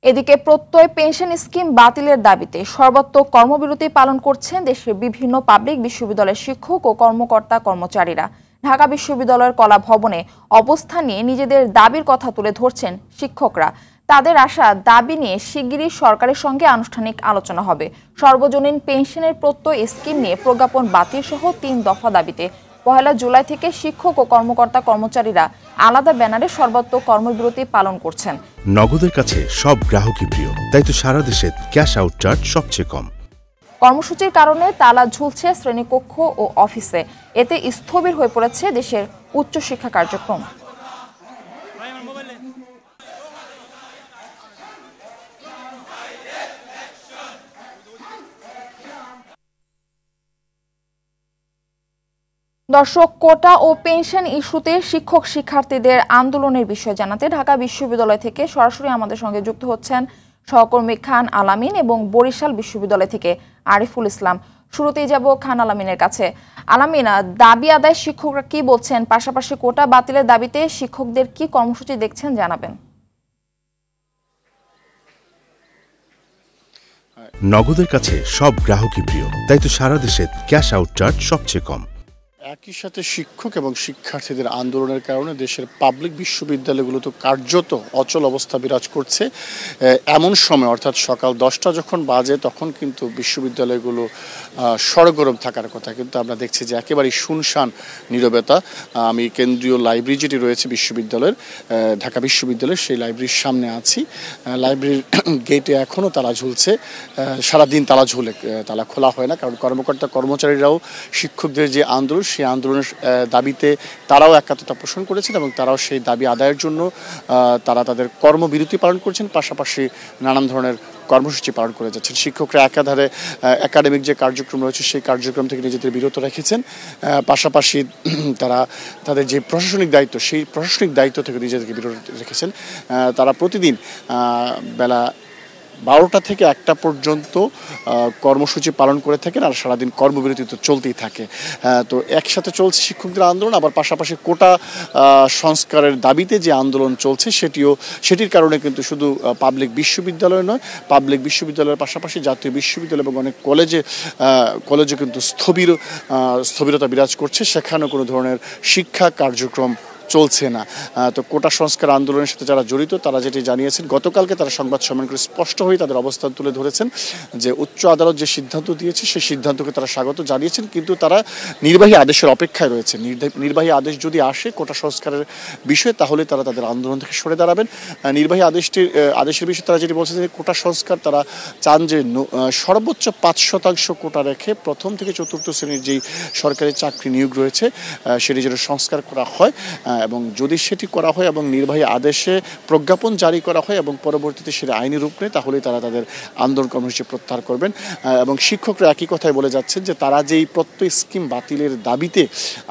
এদিকে প্রত্যয় pension scheme বাতিলের দাবিতে সর্বত্র কর্মবিরতি পালন করছেন দেশের বিভিন্ন পাবলিক বিশ্ববিদ্যালয়ের শিক্ষক ও কর্মকর্তা কর্মচারীরা। ঢাকা বিশ্ববিদ্যালয়ের কলা ভবনে অবস্থান নিয়ে নিজেদের দাবির কথা তুলে ধরছেন শিক্ষকরা। তাদের আশা, দাবি নিয়ে শিগগিরই সরকারের সঙ্গে আনুষ্ঠানিক আলোচনা হবে। সর্বজনীন পেনশনের প্রত্যয় স্কিম নিয়ে প্রজ্ঞাপন বাতিল সহ ৩ দফা দাবিতে ১ জুলাই থেকে শিক্ষক ও কর্মকর্তা কর্মচারীরা আলাদা ব্যানারে সর্বত্র কর্মবিরতি পালন করছেন। নগদের কাছে সব গ্রাহকই প্রিয়, তাই তো সারা দেশে ক্যাশ আউট চার্জ সবচেয়ে কম। কর্মসূচির কারণে তালা ঝুলছে শ্রেণীকক্ষ ও অফিসে। এতে স্থবির হয়ে পড়েছে দেশের উচ্চশিক্ষা কার্যক্রম। দর্শক, কোটা ও পেনশন ইস্যুতে শিক্ষক শিক্ষার্থীদের আন্দোলনের বিষয়ে জানাতে ঢাকা বিশ্ববিদ্যালয় থেকে সরাসরি আমাদের সঙ্গে যুক্ত হচ্ছেন সহকর্মী খান আলামিন এবং বরিশাল বিশ্ববিদ্যালয় থেকে আরিফুল ইসলাম। শুরুতেই যাব খান আলামিনের কাছে। আলামিন, দাবি আদায় শিক্ষকরা কি বলছেন, পাশাপাশি কোটা বাতিলের দাবিতে শিক্ষকদের কি কর্মসূচি দেখছেন জানাবেন। নগদের কাছে সব গ্রাহকই প্রিয়, তাই তো সারা দেশে ক্যাশ আউট চার্জ সবচেয়ে কম। একই সাথে শিক্ষক এবং শিক্ষার্থীদের আন্দোলনের কারণে দেশের পাবলিক বিশ্ববিদ্যালয়গুলো তো কার্যত অচল অবস্থা বিরাজ করছে। এমন সময় অর্থাৎ সকাল 10টা যখন বাজে তখন কিন্তু বিশ্ববিদ্যালয়গুলো সরগরম থাকার কথা, কিন্তু আমরা দেখছি যে একেবারেই শুনশান নীরবতা। আমি কেন্দ্রীয় লাইব্রেরি যেটি রয়েছে বিশ্ববিদ্যালয়ের, ঢাকা বিশ্ববিদ্যালয়ের, সেই লাইব্রেরির সামনে আছি। লাইব্রেরির গেটে এখনও তালা ঝুলছে, সারাদিন তালা ঝুলে, তালা খোলা হয় না, কারণ কর্মকর্তা কর্মচারীরাও শিক্ষকদের যে আন্দোলন সেই আন্দোলনের দাবিতে তারাও একাত্মতা পোষণ করেছেন এবং তারাও সেই দাবি আদায়ের জন্য তারা তাদের কর্মবিরতি পালন করছেন, পাশাপাশি নানান ধরনের কর্মসূচি পালন করে যাচ্ছেন। শিক্ষকরা একাধারে একাডেমিক যে কার্যক্রম রয়েছে সেই কার্যক্রম থেকে নিজেদের বিরত রেখেছেন, পাশাপাশি তারা তাদের যে প্রশাসনিক দায়িত্ব সেই প্রশাসনিক দায়িত্ব থেকে নিজেদেরকে বিরত রেখেছেন। তারা প্রতিদিন বেলা 12টা থেকে 1টা পর্যন্ত কর্মসূচি পালন করে থাকেন, আর সারাদিন কর্মবিরতি তো চলতেই থাকে। তো একসাথে চলছে শিক্ষকদের আন্দোলন, আবার পাশাপাশি কোটা সংস্কারের দাবিতে যে আন্দোলন চলছে সেটির কারণে কিন্তু শুধু পাবলিক বিশ্ববিদ্যালয় নয়, পাবলিক বিশ্ববিদ্যালয়ের পাশাপাশি জাতীয় বিশ্ববিদ্যালয় এবং অনেক কলেজে কিন্তু স্থবিরতা বিরাজ করছে, সেখানেও কোনো ধরনের শিক্ষা কার্যক্রম চলছে না। তো কোটা সংস্কার আন্দোলনের সাথে যারা জড়িত তারা যেটি জানিয়েছেন, গতকালকে তারা সংবাদ সম্মেলন করে স্পষ্ট হয়ে তাদের অবস্থান তুলে ধরেছেন যে উচ্চ আদালত যে সিদ্ধান্ত দিয়েছে সেই সিদ্ধান্তকে তারা স্বাগত জানিয়েছেন, কিন্তু তারা নির্বাহী আদেশের অপেক্ষায় রয়েছে। নির্বাহী আদেশ যদি আসে কোটা সংস্কারের বিষয়ে, তাহলে তারা তাদের আন্দোলন থেকে সরে দাঁড়াবেন। নির্বাহী আদেশের বিষয়ে তারা যেটি বলছে যে কোটা সংস্কার তারা চান যে সর্বোচ্চ 5% কোটা রেখে প্রথম থেকে চতুর্থ শ্রেণীর যেই সরকারি চাকরি নিয়োগ রয়েছে সেটি যেন সংস্কার করা হয়, এবং যদি সেটি করা হয় এবং নির্বাহী আদেশে প্রজ্ঞাপন জারি করা হয় এবং পরবর্তীতে সেটা আইনি রূপ নেয়, তাহলেই তারা তাদের আন্দোলন কর্মসূচি প্রত্যাহার করবেন। এবং শিক্ষকরা একই কথাই বলে যাচ্ছেন যে তারা যেই প্রত্যয় স্কিম বাতিলের দাবিতে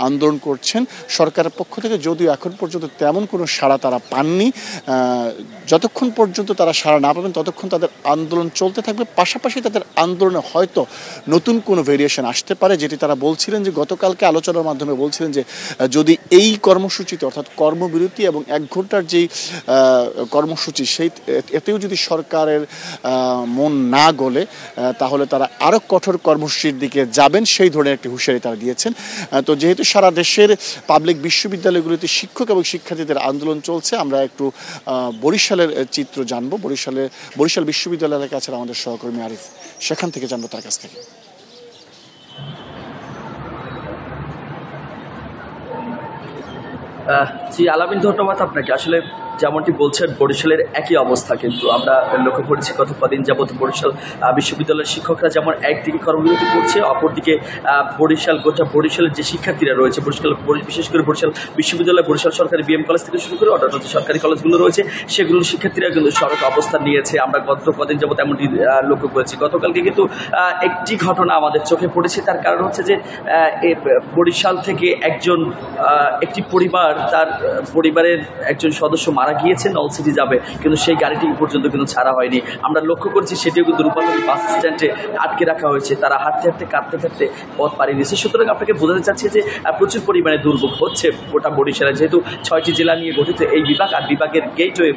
আন্দোলন করছেন, সরকারের পক্ষ থেকে যদিও এখন পর্যন্ত তেমন কোনো সাড়া তারা পাননি, যতক্ষণ পর্যন্ত তারা সাড়া না পাবেন ততক্ষণ তাদের আন্দোলন চলতে থাকবে। পাশাপাশি তাদের আন্দোলনে হয়তো নতুন কোনো ভেরিয়েশন আসতে পারে, যেটি তারা বলছিলেন যে গতকালকে আলোচনার মাধ্যমে বলছিলেন যে যদি এই কর্মসূচিতে অর্থাৎ কর্মবিরতি এবং 1 ঘন্টার যেই কর্মসূচি এতেও যদি সরকারের মন না গলে, তাহলে তারা আরও কঠোর কর্মসূচির দিকে যাবেন, সেই ধরনের একটি হুঁশিয়ারি তারা দিয়েছেন। তো যেহেতু সারা দেশের পাবলিক বিশ্ববিদ্যালয়গুলিতে শিক্ষক এবং শিক্ষার্থীদের আন্দোলন চলছে, আমরা একটু বরিশালের চিত্র জানবো। বরিশাল বিশ্ববিদ্যালয়ের কাছে আমাদের সহকর্মী আরিফ, সেখান থেকে জানবো তার কাছ থেকে। জি আলামিন, ধন্যবাদ আপনাকে। আসলে যেমনটি বলছেন বরিশালের একই অবস্থা কিন্তু আমরা লক্ষ্য করেছি গত কদিন যাবৎ বরিশাল বিশ্ববিদ্যালয়ের শিক্ষকরা যেমন একদিকে কর্মবিরতি করছে, অপরদিকে গোটা বরিশালের যে শিক্ষার্থীরা রয়েছে, বিশেষ করে বরিশাল বিশ্ববিদ্যালয়, বরিশাল সরকারি বিএম কলেজ থেকে শুরু করে অন্যান্য যে সরকারি কলেজগুলো রয়েছে সেগুলোর শিক্ষার্থীরা কিন্তু সড়ক অবস্থান নিয়েছে। আমরা গত কদিন যাবৎ এমনটি লক্ষ্য করেছি। গতকালকে কিন্তু একটি ঘটনা আমাদের চোখে পড়েছে, তার কারণ হচ্ছে যে বরিশাল থেকে একটি পরিবার, তার পরিবারের একজন সদস্য মারা গিয়েছে নলসিটি যাবে, কিন্তু সেই গাড়িটি পর্যন্ত কিন্তু ছাড়া হয়নি। আমরা লক্ষ্য করছি সেটিও কিন্তু রূপান্তরী বাস স্ট্যান্ডে আটকে রাখা হয়েছে, তারা হাঁটতে হাঁটতে কাঁদতে কাঁদতে পথ পাড়িয়ে দিয়েছে। সুতরাং আপনাকে বোঝাতে চাচ্ছি যে প্রচুর পরিমাণে দুর্ভোগ হচ্ছে গোটা বরিশালে, যেহেতু 6টি জেলা নিয়ে গঠিত এই বিভাগ, আর বিভাগের গেটওয়ে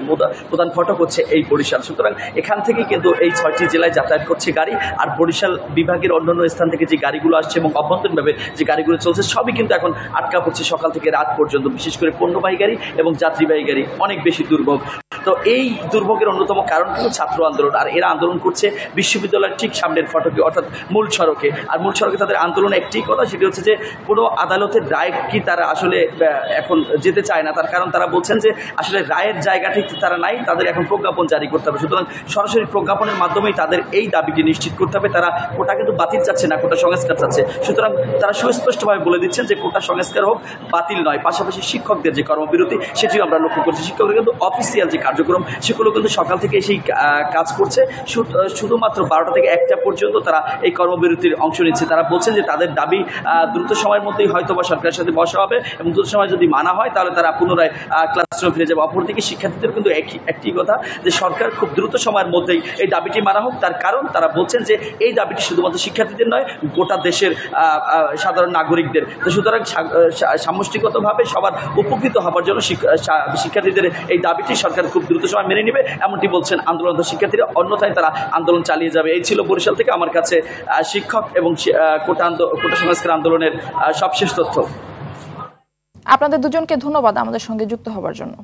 প্রধান ফটক হচ্ছে এই বরিশাল। সুতরাং এখান থেকে কিন্তু এই 6টি জেলায় যাতায়াত করছে গাড়ি, আর বরিশাল বিভাগের অন্যান্য স্থান থেকে যে গাড়িগুলো আসছে এবং অভ্যন্তরীণভাবে যে গাড়িগুলো চলছে সবই কিন্তু এখন আটকা পড়ছে সকাল থেকে রাত পর্যন্ত। বিশেষ করে পণ্যবাহী গাড়ি এবং যাত্রীবাহী গাড়ি অনেক বেশি দুর্ভোগ। তো এই দুর্ভোগের অন্যতম কারণ কিন্তু ছাত্র আন্দোলন, আর এরা আন্দোলন করছে বিশ্ববিদ্যালয়ের ঠিক সামনের ফটকে অর্থাৎ মূল সড়কে। আর মূল সড়কে তাদের আন্দোলন একটি কথা, সেটি হচ্ছে যে কোনো আদালতের রায় কি তারা আসলে এখন যেতে চায় না, তার কারণ তারা বলছেন যে আসলে রায়ের জায়গাটি তারা নাই, তাদের এখন প্রজ্ঞাপন জারি করতে হবে। সুতরাং সরাসরি প্রজ্ঞাপনের মাধ্যমেই তাদের এই দাবিটি নিশ্চিত করতে হবে। তারা কোটা কিন্তু বাতিল চাচ্ছে না, কোটা সংস্কার চাচ্ছে। সুতরাং তারা সুস্পষ্টভাবে বলে দিচ্ছেন যে কোটা সংস্কার হোক, বাতিল নয়। পাশাপাশি শিক্ষকদের যে কর্মবিরতি সেটিও আমরা লক্ষ্য করছি। শিক্ষকদের কিন্তু অফিসিয়াল যে কার্যক্রম সেগুলো কিন্তু সকাল থেকে সেই কাজ করছে, শুধুমাত্র 12টা থেকে 1টা পর্যন্ত তারা এই কর্মবিরতির অংশ নিচ্ছে। তারা বলছেন যে তাদের দাবি দ্রুত সময়ের মধ্যেই হয়তো বা সরকারের সাথে বসা হবে এবং দ্রুত সময় যদি মানা হয় তাহলে তারা পুনরায় ক্লাসরুমে ফিরে যাবে। অপরদিকে শিক্ষার্থীদের কিন্তু একটি কথা যে সরকার খুব দ্রুত সময়ের মধ্যেই এই দাবিটি মানা হোক। তার কারণ তারা বলছেন যে এই দাবিটি শুধুমাত্র শিক্ষার্থীদের নয়, গোটা দেশের সাধারণ নাগরিকদের। তো সুতরাং সামষ্টিকগতভাবে সবার উপকৃত হবার জন্য শিক্ষার্থীদের এই দাবিটি সরকার খুব দ্রুত সময় মেনে নেবে, এমনটি বলছেন আন্দোলনরত শিক্ষার্থীরা। অন্যথায় তারা আন্দোলন চালিয়ে যাবে। এই ছিল বরিশাল থেকে আমার কাছে শিক্ষক এবং কোটা সংস্কার আন্দোলনের সবশেষ তথ্য। আপনাদের দুজনকে ধন্যবাদ আমাদের সঙ্গে যুক্ত হবার জন্য।